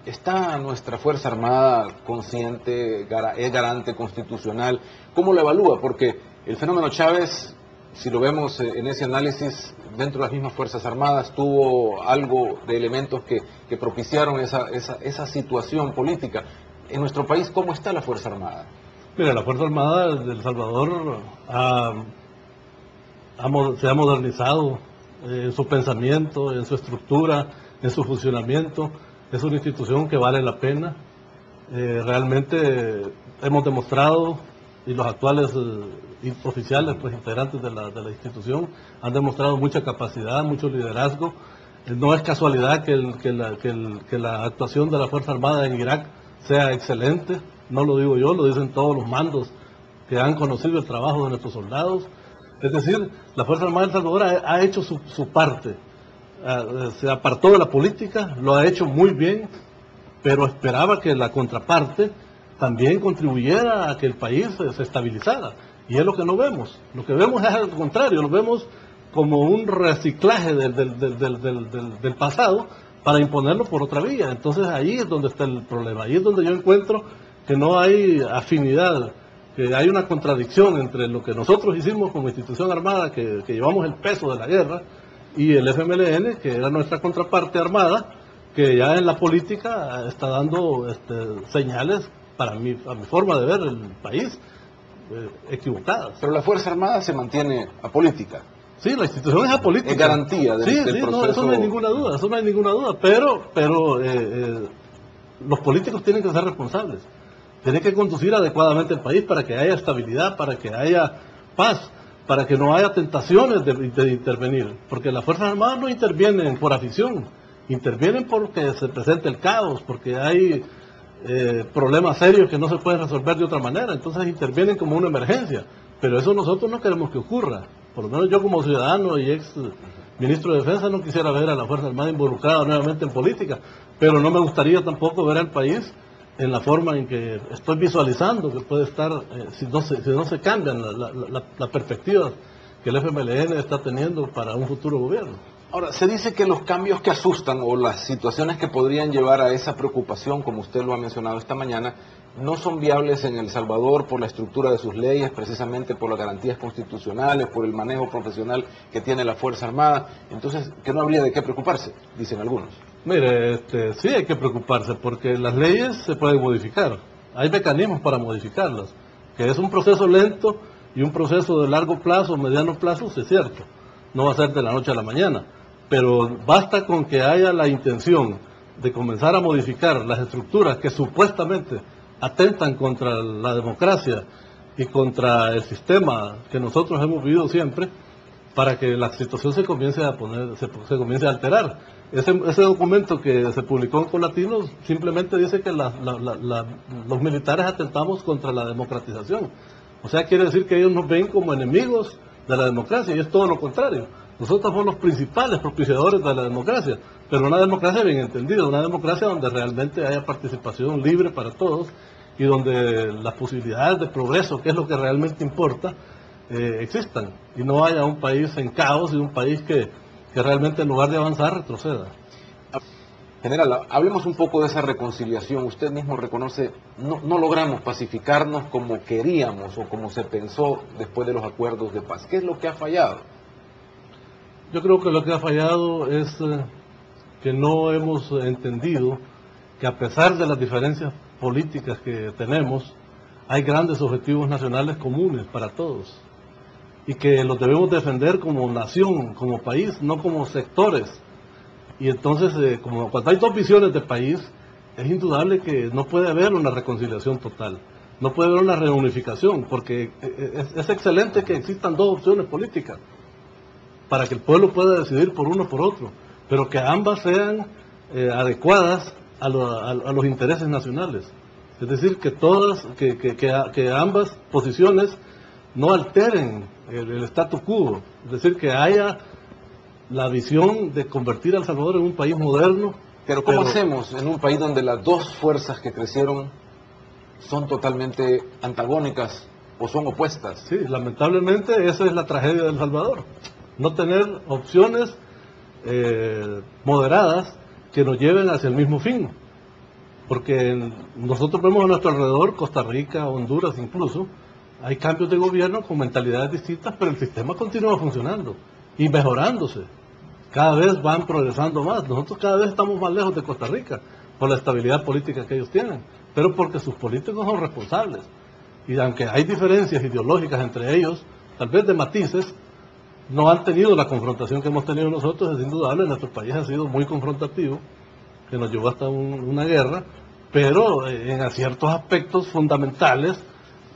¿Está nuestra Fuerza Armada consciente, es garante constitucional? ¿Cómo lo evalúa? Porque el fenómeno Chávez, si lo vemos en ese análisis, dentro de las mismas Fuerzas Armadas, tuvo algo de elementos que propiciaron esa situación política. En nuestro país, ¿cómo está la Fuerza Armada? Mira, la Fuerza Armada de El Salvador se ha modernizado en su pensamiento, en su estructura, en su funcionamiento. Es una institución que vale la pena. Realmente hemos demostrado, y los actuales oficiales, pues integrantes de la institución, han demostrado mucha capacidad, mucho liderazgo. No es casualidad que la actuación de la Fuerza Armada en Irak sea excelente. No lo digo yo, lo dicen todos los mandos que han conocido el trabajo de nuestros soldados. Es decir, la Fuerza Armada de El Salvador ha hecho su parte. Se apartó de la política, lo ha hecho muy bien, pero esperaba que la contraparte también contribuyera a que el país se estabilizara. Y es lo que no vemos. Lo que vemos es al contrario, lo vemos como un reciclaje del pasado para imponerlo por otra vía. Entonces ahí es donde está el problema, ahí es donde yo encuentro que no hay afinidad, que hay una contradicción entre lo que nosotros hicimos como institución armada, que llevamos el peso de la guerra, y el FMLN, que era nuestra contraparte armada, que ya en la política está dando señales, para mí, a mi forma de ver el país, equivocadas. Pero la Fuerza Armada se mantiene apolítica. Sí, la institución es apolítica. Es garantía del proceso. No, eso no hay ninguna duda, pero los políticos tienen que ser responsables. Tienen que conducir adecuadamente el país para que haya estabilidad, para que haya paz, para que no haya tentaciones de intervenir, porque las Fuerzas Armadas no intervienen por afición, intervienen porque se presenta el caos, porque hay problemas serios que no se pueden resolver de otra manera, entonces intervienen como una emergencia, pero eso nosotros no queremos que ocurra. Por lo menos yo como ciudadano y ex ministro de Defensa no quisiera ver a la Fuerza Armada involucrada nuevamente en política, pero no me gustaría tampoco ver al país en la forma en que estoy visualizando que puede estar, si no se cambian la perspectiva que el FMLN está teniendo para un futuro gobierno. Ahora, se dice que los cambios que asustan o las situaciones que podrían llevar a esa preocupación, como usted lo ha mencionado esta mañana, no son viables en El Salvador por la estructura de sus leyes, precisamente por las garantías constitucionales, por el manejo profesional que tiene la Fuerza Armada. Entonces, que no habría de qué preocuparse, dicen algunos. Mire, sí hay que preocuparse porque las leyes se pueden modificar. Hay mecanismos para modificarlas, que es un proceso lento y un proceso de largo plazo, mediano plazo, sí es cierto. No va a ser de la noche a la mañana, pero basta con que haya la intención de comenzar a modificar las estructuras que supuestamente atentan contra la democracia y contra el sistema que nosotros hemos vivido siempre, para que la situación se comience a alterar. Ese documento que se publicó en Colatinos simplemente dice que los militares atentamos contra la democratización. O sea, quiere decir que ellos nos ven como enemigos de la democracia, y es todo lo contrario. Nosotros somos los principales propiciadores de la democracia, pero una democracia bien entendida, una democracia donde realmente haya participación libre para todos y donde las posibilidades de progreso, que es lo que realmente importa, existan, y no haya un país en caos y un país que realmente en lugar de avanzar retroceda. General, hablemos un poco de esa reconciliación. Usted mismo reconoce, no logramos pacificarnos como queríamos o como se pensó después de los acuerdos de paz. ¿Qué es lo que ha fallado? Yo creo que lo que ha fallado es que no hemos entendido que a pesar de las diferencias políticas que tenemos, hay grandes objetivos nacionales comunes para todos y que los debemos defender como nación, como país, no como sectores. Y entonces, como cuando hay dos visiones de país, es indudable que no puede haber una reconciliación total, no puede haber una reunificación, porque es excelente que existan dos opciones políticas, para que el pueblo pueda decidir por uno o por otro, pero que ambas sean adecuadas a los intereses nacionales. Es decir, que ambas posiciones no alteren el statu quo, es decir, que haya la visión de convertir a El Salvador en un país moderno. Pero ¿cómo hacemos en un país donde las dos fuerzas que crecieron son totalmente antagónicas o son opuestas? Sí, lamentablemente esa es la tragedia de El Salvador, no tener opciones moderadas que nos lleven hacia el mismo fin. porque nosotros vemos a nuestro alrededor, Costa Rica, Honduras incluso, hay cambios de gobierno con mentalidades distintas, pero el sistema continúa funcionando y mejorándose. Cada vez van progresando más. Nosotros cada vez estamos más lejos de Costa Rica por la estabilidad política que ellos tienen, pero porque sus políticos son responsables. Y aunque hay diferencias ideológicas entre ellos, tal vez de matices, no han tenido la confrontación que hemos tenido nosotros. Es indudable, nuestro país ha sido muy confrontativo, que nos llevó hasta una guerra, pero en ciertos aspectos fundamentales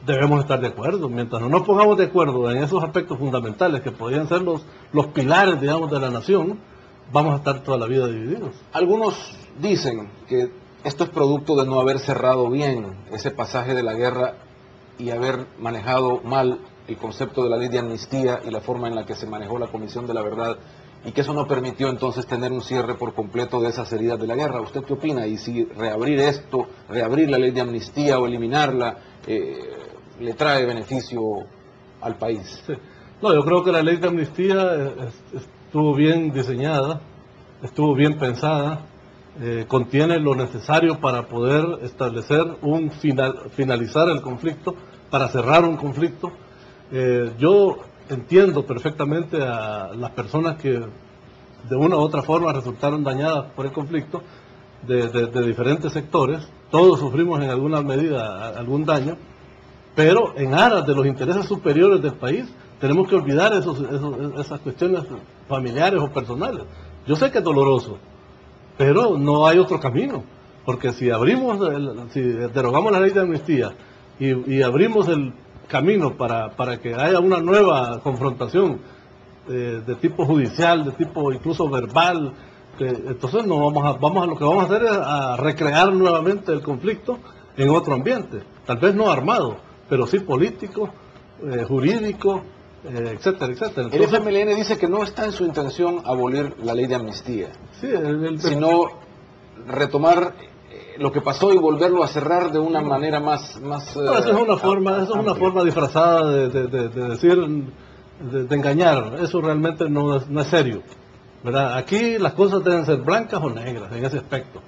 debemos estar de acuerdo. Mientras no nos pongamos de acuerdo en esos aspectos fundamentales que podrían ser los pilares, digamos, de la nación, vamos a estar toda la vida divididos. Algunos dicen que esto es producto de no haber cerrado bien ese pasaje de la guerra y haber manejado mal el concepto de la ley de amnistía y la forma en la que se manejó la Comisión de la Verdad, y que eso no permitió entonces tener un cierre por completo de esas heridas de la guerra. ¿Usted qué opina? Y si reabrir esto, reabrir la ley de amnistía o eliminarla, le trae beneficio al país. Sí. No, yo creo que la ley de amnistía estuvo bien diseñada, estuvo bien pensada, contiene lo necesario para poder establecer finalizar el conflicto, para cerrar un conflicto. Yo entiendo perfectamente a las personas que de una u otra forma resultaron dañadas por el conflicto, de diferentes sectores. Todos sufrimos en alguna medida algún daño, pero en aras de los intereses superiores del país tenemos que olvidar esas cuestiones familiares o personales. Yo sé que es doloroso, pero no hay otro camino, porque si derogamos la ley de amnistía y abrimos el camino para que haya una nueva confrontación de tipo judicial, de tipo incluso verbal, entonces no lo que vamos a hacer es a recrear nuevamente el conflicto en otro ambiente, tal vez no armado, pero sí político, jurídico, etcétera, etcétera. Entonces, el FMLN dice que no está en su intención abolir la ley de amnistía, sí, sino retomar lo que pasó y volverlo a cerrar de una manera más no, esa es una forma disfrazada de decir, de engañar. Eso realmente no es serio, ¿verdad? Aquí las cosas deben ser blancas o negras en ese aspecto.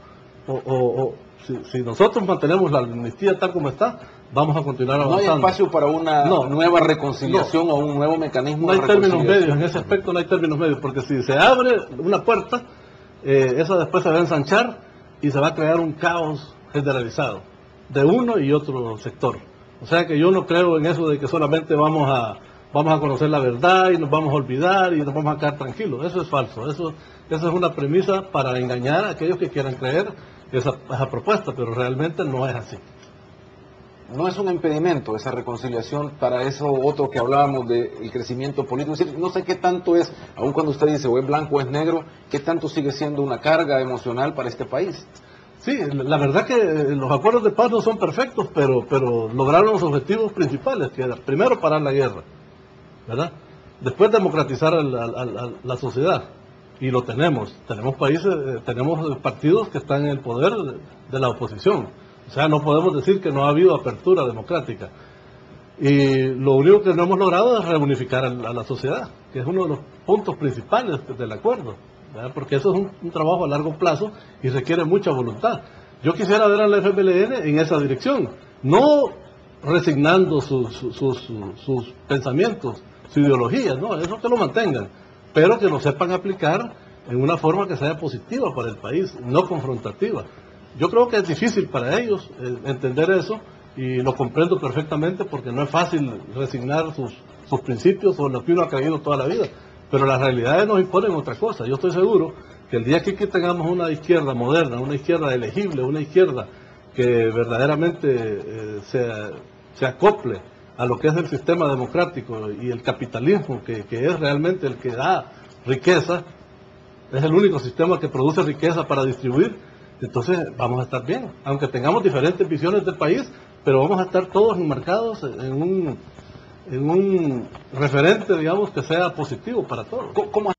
Si nosotros mantenemos la amnistía tal como está, vamos a continuar avanzando. No hay espacio para una nueva reconciliación o un nuevo mecanismo de reconciliación. No hay términos medios, en ese aspecto no hay términos medios, porque si se abre una puerta, esa después se va a ensanchar y se va a crear un caos generalizado de uno y otro sector. O sea que yo no creo en eso de que solamente vamos a conocer la verdad y nos vamos a olvidar y nos vamos a quedar tranquilos. Eso es falso. Esa es una premisa para engañar a aquellos que quieran creer esa propuesta, pero realmente no es así. No es un impedimento esa reconciliación para eso otro que hablábamos del crecimiento político. Es decir, no sé qué tanto es, aun cuando usted dice o es blanco o es negro, qué tanto sigue siendo una carga emocional para este país. Sí, la verdad que los acuerdos de paz no son perfectos, pero lograron los objetivos principales, que era primero parar la guerra, ¿verdad? Después democratizar a la sociedad, y lo tenemos. Tenemos partidos que están en el poder de la oposición. O sea, no podemos decir que no ha habido apertura democrática. Y lo único que no hemos logrado es reunificar a la sociedad, que es uno de los puntos principales del acuerdo, ¿verdad? Porque eso es un trabajo a largo plazo y requiere mucha voluntad. Yo quisiera ver al FMLN en esa dirección, no resignando sus pensamientos, su ideología, no, eso que lo mantengan, pero que lo sepan aplicar en una forma que sea positiva para el país, no confrontativa. Yo creo que es difícil para ellos entender eso, y lo comprendo perfectamente porque no es fácil resignar sus principios o lo que uno ha creído toda la vida, pero las realidades nos imponen otra cosa. Yo estoy seguro que el día que tengamos una izquierda moderna, una izquierda elegible, una izquierda que verdaderamente se acople a lo que es el sistema democrático y el capitalismo, que es realmente el que da riqueza, es el único sistema que produce riqueza para distribuir, entonces vamos a estar bien, aunque tengamos diferentes visiones del país, pero vamos a estar todos enmarcados en un referente, digamos, que sea positivo para todos. ¿Cómo